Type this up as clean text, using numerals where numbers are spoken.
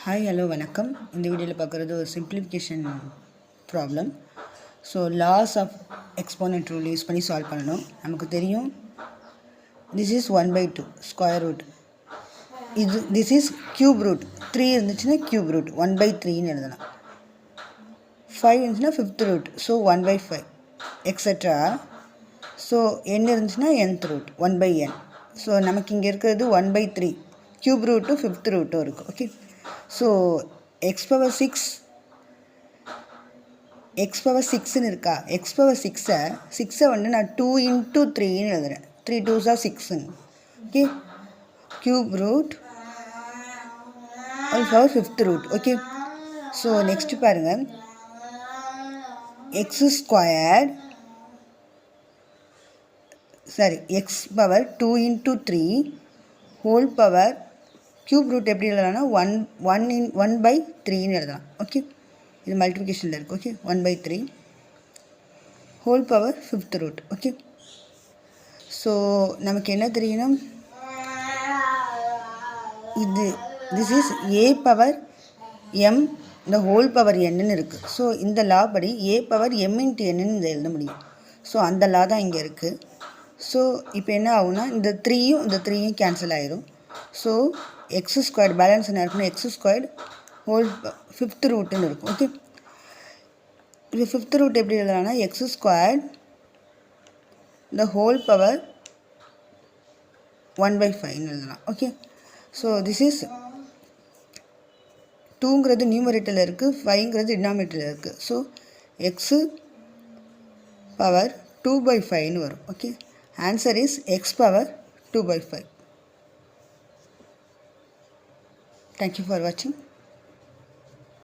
Hi hello வணக்கம். இந்த வீடியோவில் பார்க்குறது ஒரு simplification problem. So laws of exponent rule use பண்ணி சால்வ் பண்ணணும். நமக்கு தெரியும் திஸ் இஸ் 1/2 ஸ்கொயர் ரூட், இது திஸ் இஸ் க்யூப் ரூட். 3 இருந்துச்சுன்னா க்யூப் ரூட் 1/3ன்னு எழுதலாம். 5 இருந்துச்சுன்னா fifth root, so 1/5 extra. So n இருந்துச்சுன்னா nth ரூட் 1/n. ஸோ நமக்கு இங்கே இருக்கிறது 1/3 க்யூப் ரூட்டும் ஃபிஃப்த் ரூட்டும் இருக்குது. ஓகே, ஸோ எக்ஸ் பவர் சிக்ஸ்ன்னு இருக்கா. எக்ஸ் பவர் சிக்ஸை வந்து நான் 2 × 3ன்னு எழுதுறேன். 3 2s are 6ன்னு. Okay, cube root all power fifth root. Okay, so next பாருங்கள், x power 2 × 3 whole power cube root எப்படி எழுதலாம்னா 1/3ன்னு எழுதலாம். ஓகே, இது மல்டிப்ளிகேஷனில் இருக்குது. Okay, 1/3 whole power fifth root. Okay, so நமக்கு என்ன தெரியணும், இது this is a power m இந்த ஹோல் பவர் என்னன்னு இருக்குது. ஸோ இந்த லா படி a பவர் m × nன்னு இதை எழுத முடியும். ஸோ அந்த லா தான் இங்கே இருக்குது. ஸோ இப்போ என்ன ஆகும்னா இந்த 3யும் கேன்சல் ஆயிரும். ஸோ எக்ஸ் ஸ்கொயர்டு பேலன்ஸ் என்ன இருக்குன்னா எக்ஸ் ஸ்கொயர்டு ஹோல் ஃபிஃப்த் ரூட்டுன்னு இருக்கும். ஓகே, இது ஃபிஃப்த் ரூட் எப்படி எழுதலாம்னா எக்ஸ் ஸ்கொயர்டு இந்த ஹோல் பவர் 1/5ன்னு எழுதலாம். ஓகே, ஸோ திஸ் இஸ் 2ங்கிறது நியூமரேட்டரில் இருக்குது, 5ங்கிறது டினாமினேட்டரில் இருக்குது. ஸோ எக்ஸு பவர் 2/5ன்னு வரும். Okay, answer is X power 2/5. Thank you for watching.